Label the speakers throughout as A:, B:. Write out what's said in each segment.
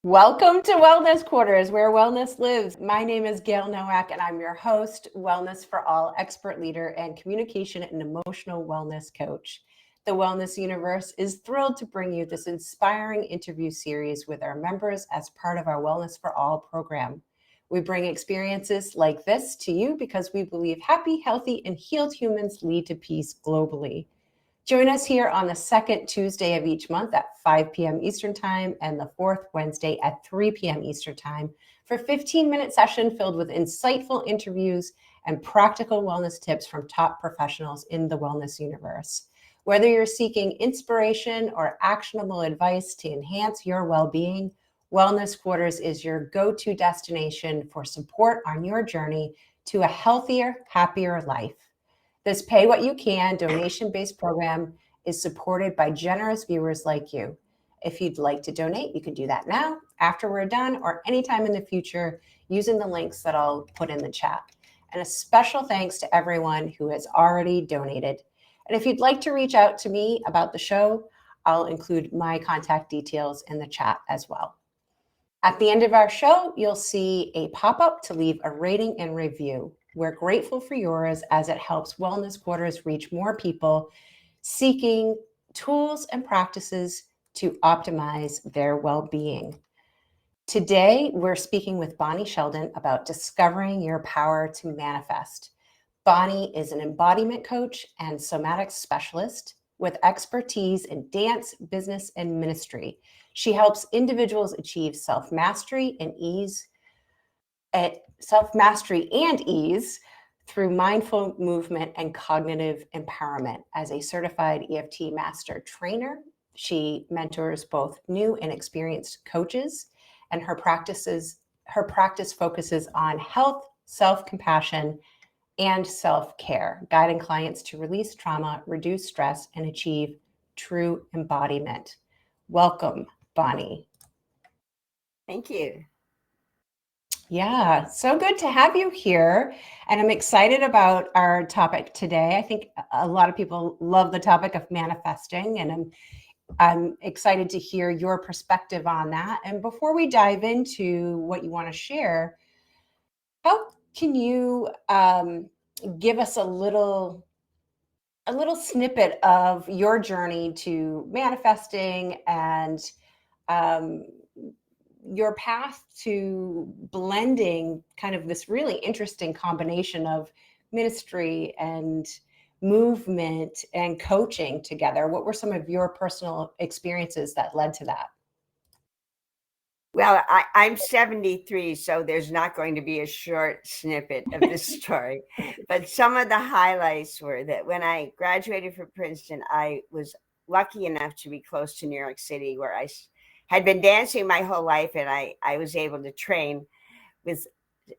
A: Welcome to Wellness Quarters, where wellness lives. My name is Gayle Nowak, and I'm your host, Wellness for All expert leader and communication and emotional wellness coach. The Wellness Universe is thrilled to bring you this inspiring interview series with our members as part of our Wellness for All program. We bring experiences like this to you because we believe happy, healthy, and healed humans lead to peace globally. Join us here on the second Tuesday of each month at 5 p.m. Eastern Time and the fourth Wednesday at 3 p.m. Eastern Time for a 15-minute session filled with insightful interviews and practical wellness tips from top professionals in the wellness universe. Whether you're seeking inspiration or actionable advice to enhance your well-being, Wellness Quarters is your go-to destination for support on your journey to a healthier, happier life. This pay what you can donation-based program is supported by generous viewers like you. If you'd like to donate, you can do that now, after we're done, or anytime in the future using the links that I'll put in the chat. And a special thanks to everyone who has already donated. And if you'd like to reach out to me about the show, I'll include my contact details in the chat as well. At the end of our show, you'll see a pop-up to leave a rating and review. We're grateful for yours as it helps Wellness Quarters reach more people seeking tools and practices to optimize their well-being. Today, we're speaking with Bonnie Sheldon about discovering your power to manifest. Bonnie is an embodiment coach and somatic specialist with expertise in dance, business, and ministry. She helps individuals achieve self-mastery and ease through mindful movement and cognitive empowerment. As a certified EFT master trainer, she mentors both new and experienced coaches, and her practice focuses on health, self-compassion, and self-care, guiding clients to release trauma, reduce stress, and achieve true embodiment. Welcome, Bonnie.
B: Thank you.
A: Yeah, so good to have you here. And I'm excited about our topic today. I think a lot of people love the topic of manifesting, and I'm excited to hear your perspective on that. And before we dive into what you want to share, how can you give us a little snippet of your journey to manifesting and your path to blending kind of this really interesting combination of ministry and movement and coaching together? What were some of your personal experiences that led to that?
B: Well, I'm 73, so there's not going to be a short snippet of this story. But some of the highlights were that when I graduated from Princeton, I was lucky enough to be close to New York City, where I had been dancing my whole life, and I was able to train with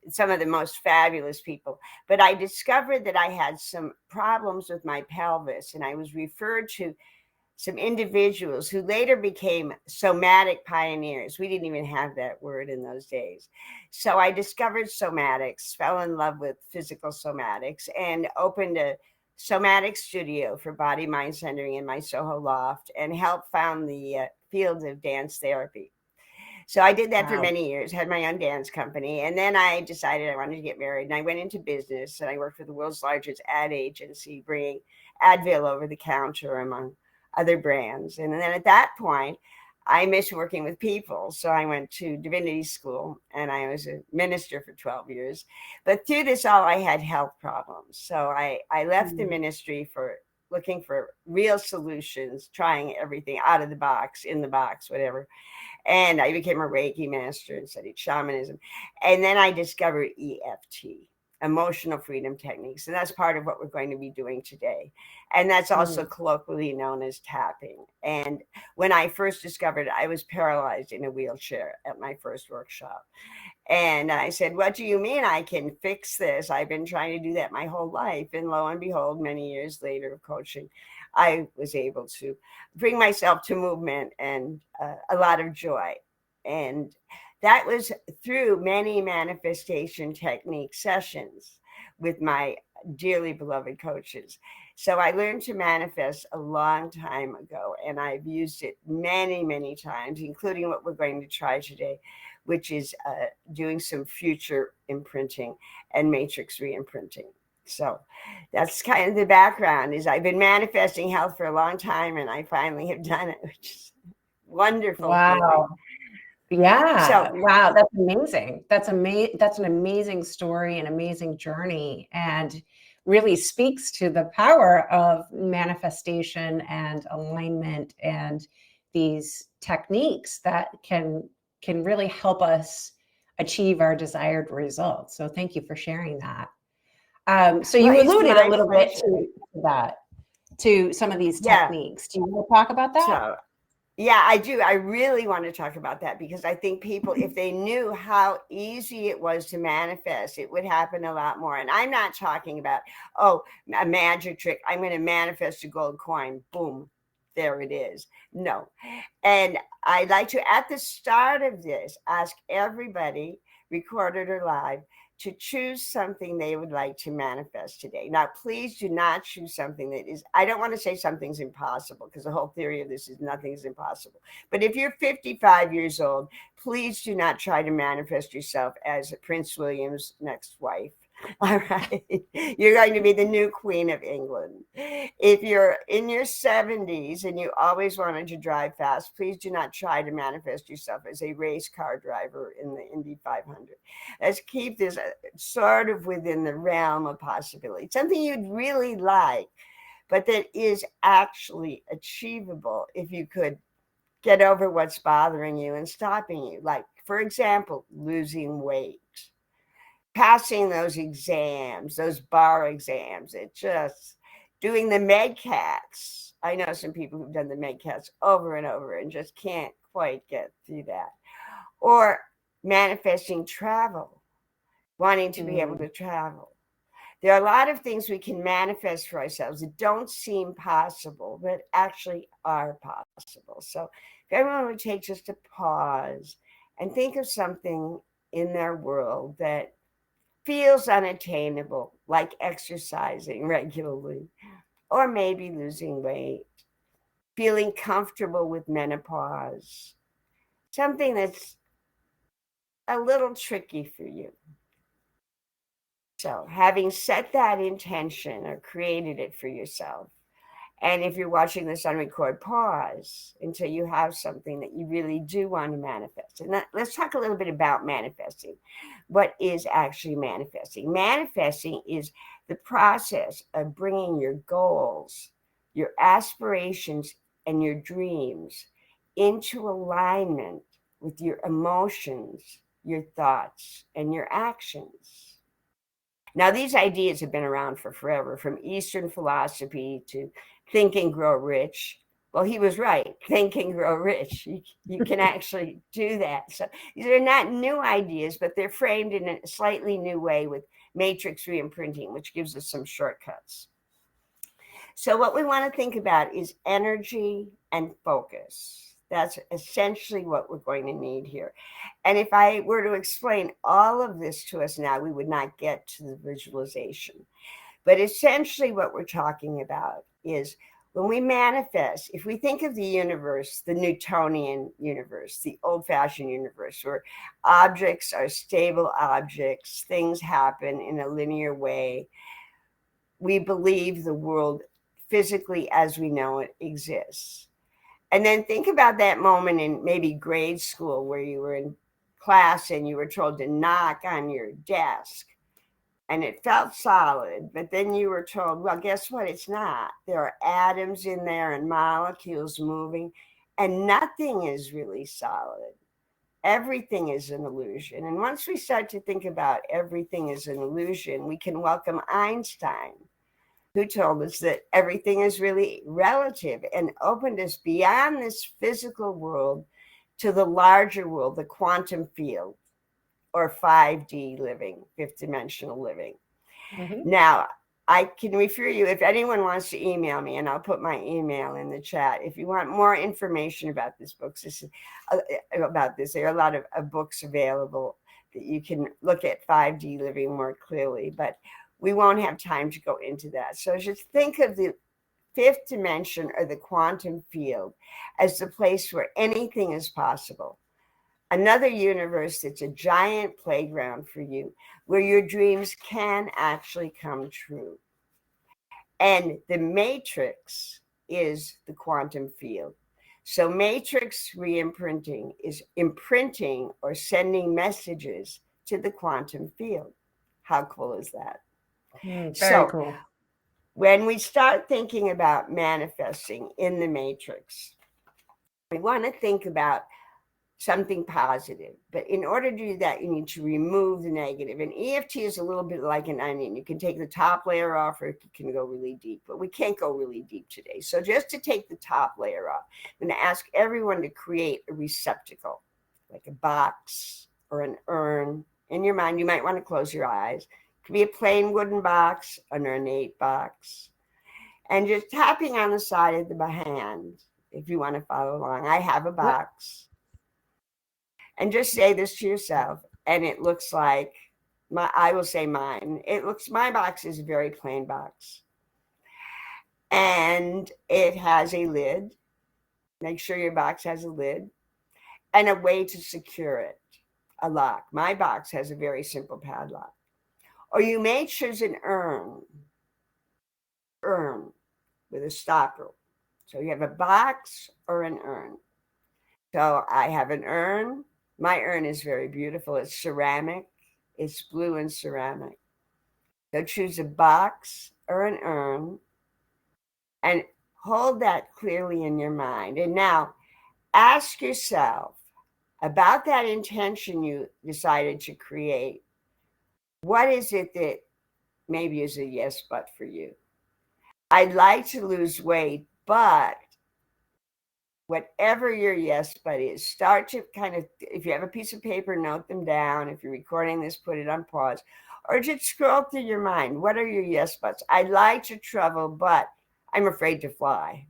B: some of the most fabulous people. But I discovered that I had some problems with my pelvis, and I was referred to some individuals who later became somatic pioneers. We didn't even have that word in those days. So I discovered somatics, fell in love with physical somatics, and opened a somatic studio for body mind centering in my Soho loft, and helped found the field of dance therapy. So I did that for many years, had my own dance company. And then I decided I wanted to get married, and I went into business, and I worked for the world's largest ad agency, bringing Advil over the counter, among other brands. And then at that point, I missed working with people. So I went to divinity school, and I was a minister for 12 years. But through this all, I had health problems. So I left the ministry for looking for real solutions, trying everything out of the box, in the box, whatever. And I became a Reiki master and studied shamanism. And then I discovered EFT, emotional freedom techniques. And that's part of what we're going to be doing today. And that's also colloquially known as tapping. And when I first discovered it, I was paralyzed in a wheelchair at my first workshop. And I said, "What do you mean I can fix this? I've been trying to do that my whole life." And lo and behold, many years later of coaching, I was able to bring myself to movement and a lot of joy. And that was through many manifestation technique sessions with my dearly beloved coaches. So I learned to manifest a long time ago, and I've used it many, many times, including what we're going to try today, which is doing some future imprinting and matrix reimprinting. So that's kind of the background. Is I've been manifesting health for a long time, and I finally have done it, which is wonderful feeling.
A: Wow. Yeah.
B: So
A: Wow. That's amazing. That's an amazing story, an amazing journey, and really speaks to the power of manifestation and alignment and these techniques that can really help us achieve our desired results. So thank you for sharing that. So
B: well,
A: you
B: it's
A: alluded a
B: my
A: little bit
B: pleasure.
A: to that, to some of these
B: Yeah.
A: techniques. Do you want to talk about that?
B: So yeah, I do. I really want to talk about that because I think people, if they knew how easy it was to manifest, it would happen a lot more. And I'm not talking about, oh, a magic trick. I'm going to manifest a gold coin. Boom. There it is. No. And I'd like to, at the start of this, ask everybody, recorded or live, to choose something they would like to manifest today. Now, please do not choose something that is, I don't want to say something's impossible because the whole theory of this is nothing's impossible. But if you're 55 years old, please do not try to manifest yourself as Prince William's next wife. All right. You're going to be the new Queen of England. If you're in your 70s and you always wanted to drive fast, please do not try to manifest yourself as a race car driver in the Indy 500. Let's keep this sort of within the realm of possibility. Something you'd really like, but that is actually achievable if you could get over what's bothering you and stopping you. Like, for example, losing weight, passing those exams, those bar exams. It just doing the MedCats. I know some people who've done the MedCats over and over and just can't quite get through that. Or manifesting travel, wanting to be able to travel. There are a lot of things we can manifest for ourselves that don't seem possible, but actually are possible. So if everyone would take just a pause and think of something in their world that feels unattainable, like exercising regularly, or maybe losing weight, feeling comfortable with menopause, something that's a little tricky for you. So, having set that intention or created it for yourself, and if you're watching this on record, pause until you have something that you really do want to manifest. And let's talk a little bit about manifesting. What is actually manifesting? Manifesting is the process of bringing your goals, your aspirations, and your dreams into alignment with your emotions, your thoughts, and your actions. Now, these ideas have been around for forever, from Eastern philosophy to Think and Grow Rich. Well, he was right. Think and grow rich. You can actually do that. So these are not new ideas, but they're framed in a slightly new way with matrix reimprinting, which gives us some shortcuts. So what we want to think about is energy and focus. That's essentially what we're going to need here. And if I were to explain all of this to us now, we would not get to the visualization. But essentially what we're talking about is when we manifest, if we think of the universe, the Newtonian universe, the old-fashioned universe, where objects are stable objects, things happen in a linear way, we believe the world physically as we know it exists. And then think about that moment in maybe grade school where you were in class and you were told to knock on your desk and it felt solid, but then you were told, well, guess what? It's not. There are atoms in there and molecules moving, and nothing is really solid. Everything is an illusion. And once we start to think about everything is an illusion, we can welcome Einstein, who told us that everything is really relative and opened us beyond this physical world to the larger world, the quantum field, or 5D living, fifth dimensional living. Mm-hmm. Now, I can refer you, if anyone wants to email me, and I'll put my email in the chat. If you want more information about this book, there are a lot of books available that you can look at 5D living more clearly. But we won't have time to go into that. So just think of the fifth dimension or the quantum field as the place where anything is possible. Another universe that's a giant playground for you, where your dreams can actually come true. And the matrix is the quantum field. So Matrix Reimprinting is imprinting or sending messages to the quantum field. How cool is that?
A: Very cool.
B: When we start thinking about manifesting in the matrix, we want to think about something positive. But in order to do that, you need to remove the negative. And EFT is a little bit like an onion. You can take the top layer off, or you can go really deep, but we can't go really deep today. So just to take the top layer off, I'm going to ask everyone to create a receptacle, like a box or an urn. In your mind, you might want to close your eyes. It could be a plain wooden box, an ornate box. And just tapping on the side of the hand, if you want to follow along. I have a box. And just say this to yourself, and it looks like I will say mine. My box is a very plain box. And it has a lid. Make sure your box has a lid and a way to secure it, a lock. My box has a very simple padlock. Or you may choose an urn with a stopper. So you have a box or an urn. So I have an urn. My urn is very beautiful. It's ceramic. It's blue and ceramic. So choose a box or an urn and hold that clearly in your mind. And now ask yourself about that intention you decided to create. What is it that maybe is a yes, but for you? I'd like to lose weight, but whatever your yes but is, start to kind of, if you have a piece of paper, note them down. If you're recording this, put it on pause, or just scroll through your mind. What are your yes buts? I'd like to travel, but I'm afraid to fly.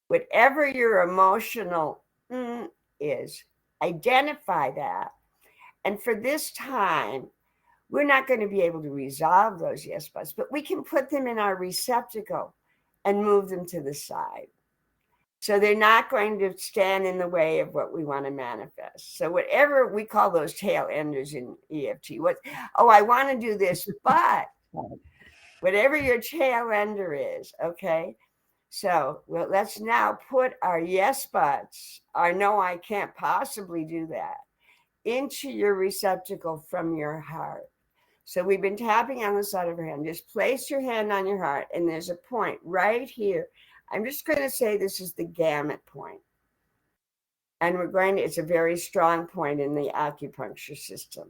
B: Whatever your emotional is, identify that. And for this time, we're not going to be able to resolve those yes buts, but we can put them in our receptacle and move them to the side. So they're not going to stand in the way of what we want to manifest. So whatever we call those tail enders in EFT, I want to do this, but whatever your tail ender is, okay? So let's now put our yes buts, our no, I can't possibly do that, into your receptacle from your heart. So we've been tapping on the side of your hand. Just place your hand on your heart, and there's a point right here. I'm just going to say this is the gamut point. And it's a very strong point in the acupuncture system.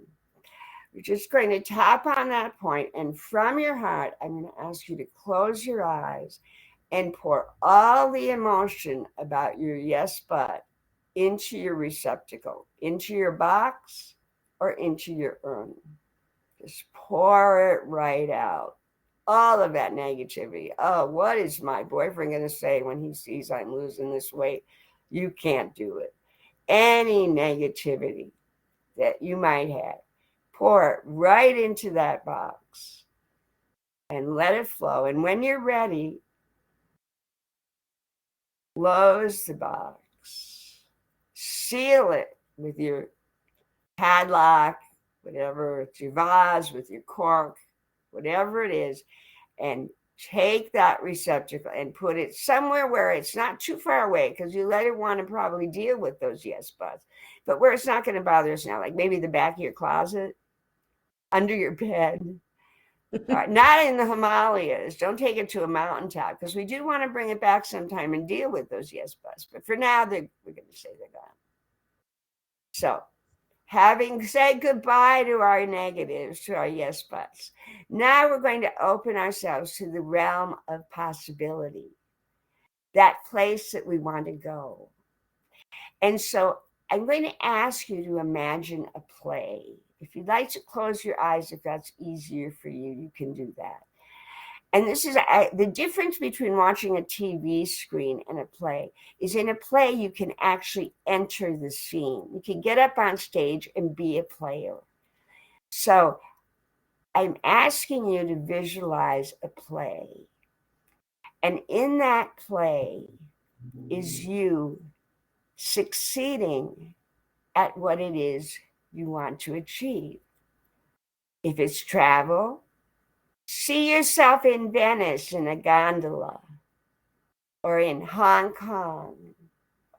B: We're just going to tap on that point, and from your heart, I'm going to ask you to close your eyes and pour all the emotion about your yes, but into your receptacle, into your box, or into your urn. Just pour it right out. All of that negativity. Oh, what is my boyfriend going to say when he sees I'm losing this weight? You can't do it. Any negativity that you might have, pour it right into that box and let it flow. And when you're ready, close the box, seal it with your padlock, whatever, it's your vase, with your cork, whatever it is, and take that receptacle and put it somewhere where it's not too far away, because you let it want to probably deal with those yes buts, but where it's not going to bother us now, like maybe the back of your closet, under your bed. Not in the Himalayas. Don't take it to a mountaintop, because we do want to bring it back sometime and deal with those yes buts. But for now, we're going to say they're gone. So having said goodbye to our negatives, to our yes buts, now we're going to open ourselves to the realm of possibility, that place that we want to go. And so I'm going to ask you to imagine a play. If you'd like to close your eyes, if that's easier for you, you can do that. And this is the difference between watching a TV screen and a play is, in a play, you can actually enter the scene. You can get up on stage and be a player. So I'm asking you to visualize a play. And in that play is you succeeding at what it is you want to achieve. If it's travel, see yourself in Venice in a gondola, or in Hong Kong,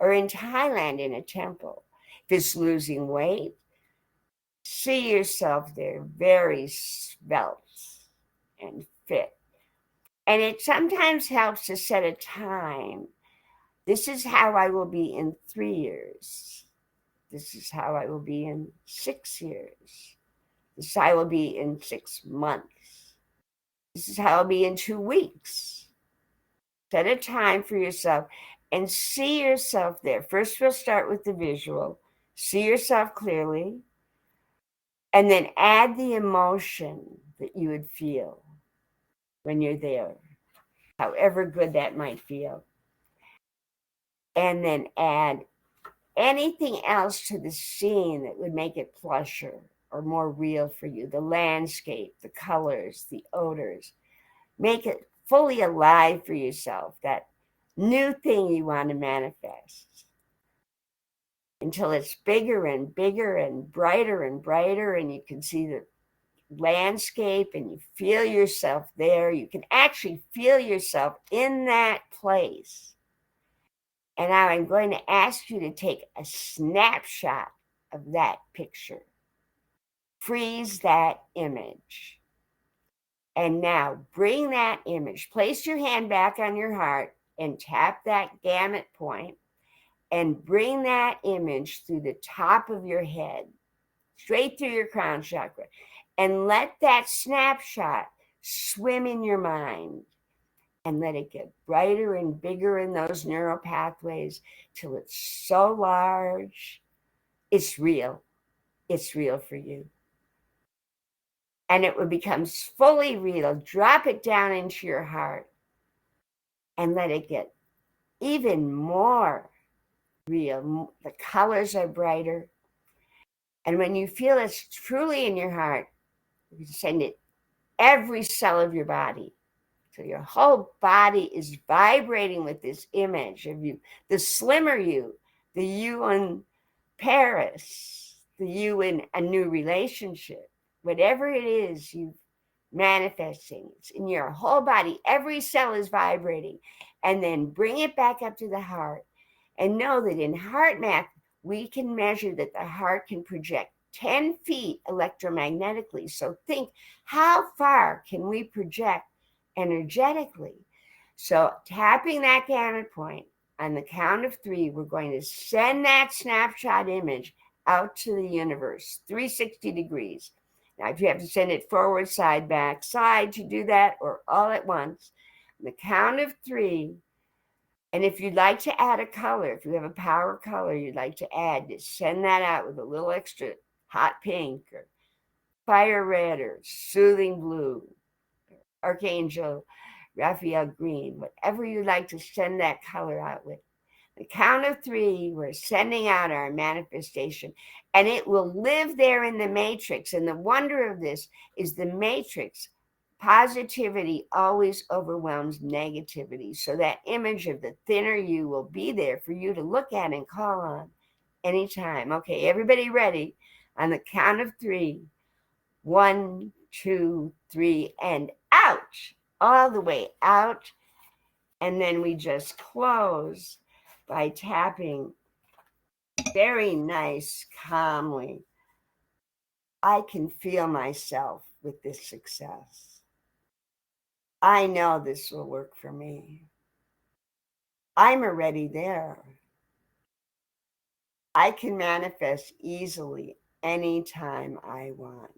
B: or in Thailand in a temple. If it's losing weight, see yourself there very svelte and fit. And it sometimes helps to set a time. This is how I will be in 3 years. This is how I will be in 6 years. This is how I will be in 6 months. This is how I'll be in 2 weeks. Set a time for yourself and see yourself there. First, we'll start with the visual. See yourself clearly. And then add the emotion that you would feel when you're there, however good that might feel. And then add anything else to the scene that would make it plusher or more real for you. The landscape, the colors, the odors. Make it fully alive for yourself, that new thing you want to manifest, until it's bigger and bigger and brighter, and you can see the landscape and you feel yourself there. You can actually feel yourself in that place. And now I'm going to ask you to take a snapshot of that picture. Freeze that image. And now bring that image, place your hand back on your heart and tap that gamut point and bring that image through the top of your head, straight through your crown chakra, and let that snapshot swim in your mind and let it get brighter and bigger in those neural pathways till it's so large. It's real. It's real for you. And it will become fully real. Drop it down into your heart and let it get even more real. The colors are brighter. And when you feel it's truly in your heart, you can send it every cell of your body. So your whole body is vibrating with this image of you, the slimmer you, the you in Paris, the you in a new relationship, whatever it is you manifesting, it's in your whole body. Every cell is vibrating. And then bring it back up to the heart. And know that in heart math, we can measure that the heart can project 10 feet electromagnetically. So think, how far can we project energetically? So tapping that gamut point, on the count of 3, we're going to send that snapshot image out to the universe, 360 degrees. Now, if you have to send it forward, side, back, side to do that, or all at once, on the count of 3, and if you'd like to add a color, if you have a power color you'd like to add, just send that out with a little extra hot pink or fire red or soothing blue, archangel Raphael green, whatever you'd like to send that color out with. The count of 3, we're sending out our manifestation, and it will live there in the matrix. And the wonder of this is the matrix, positivity always overwhelms negativity. So that image of the thinner you will be there for you to look at and call on anytime. Okay, everybody ready? On the count of 3, 1, 2, 3, and out, all the way out. And then we just close by tapping very nice, calmly. I can feel myself with this success. I know this will work for me. I'm already there. I can manifest easily anytime I want.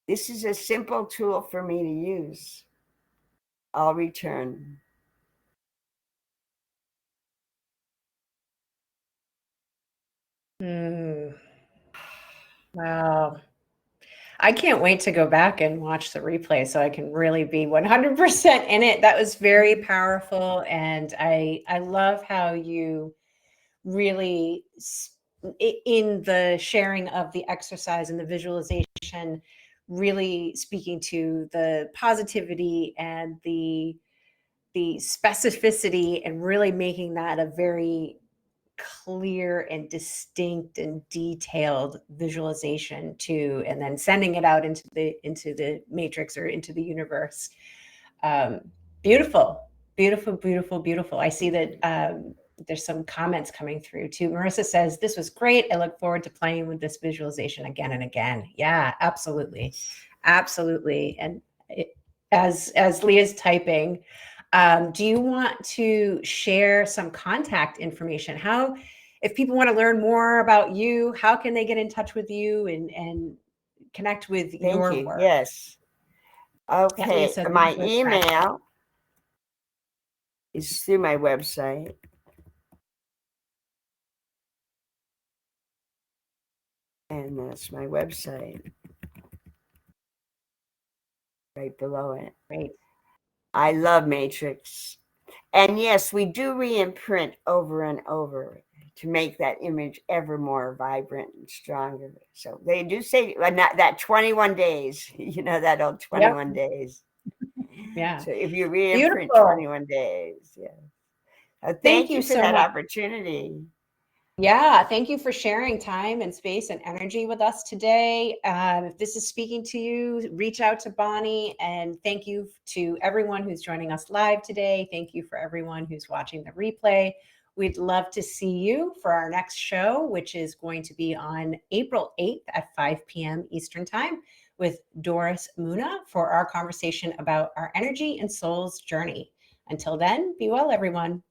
B: This is a simple tool for me to use. I'll return.
A: Wow. I can't wait to go back and watch the replay so I can really be 100% in it. That was very powerful. And I love how you really, in the sharing of the exercise and the visualization, really speaking to the positivity and the specificity, and really making that a very clear and distinct and detailed visualization too, and then sending it out into the matrix or into the universe. Beautiful, beautiful, beautiful, beautiful. I see that there's some comments coming through too. Marissa says, this was great. I look forward to playing with this visualization again and again. Yeah, absolutely. Absolutely. And as Leah's typing, do you want to share some contact information? How, if people want to learn more about you, how can they get in touch with you and connect with
B: Thank
A: your
B: you.
A: work?
B: Yes. Okay.
A: Yeah,
B: My email is through my website. And that's my website right below it.
A: Great.
B: I love Matrix. And yes, we do reimprint over and over to make that image ever more vibrant and stronger. So they do say that 21 days, that old 21 days.
A: Yeah.
B: So if you reimprint
A: Beautiful.
B: 21 days, yeah.
A: Thank you
B: for
A: so
B: that
A: much.
B: opportunity.
A: Yeah, thank you for sharing time and space and energy with us today. If this is speaking to you, reach out to Bonnie, and thank you to everyone who's joining us live today. Thank you for everyone who's watching the replay. We'd love to see you for our next show, which is going to be on April 8th at 5 p.m. Eastern Time with Doris Muna for our conversation about our energy and soul's journey. Until then, be well, everyone.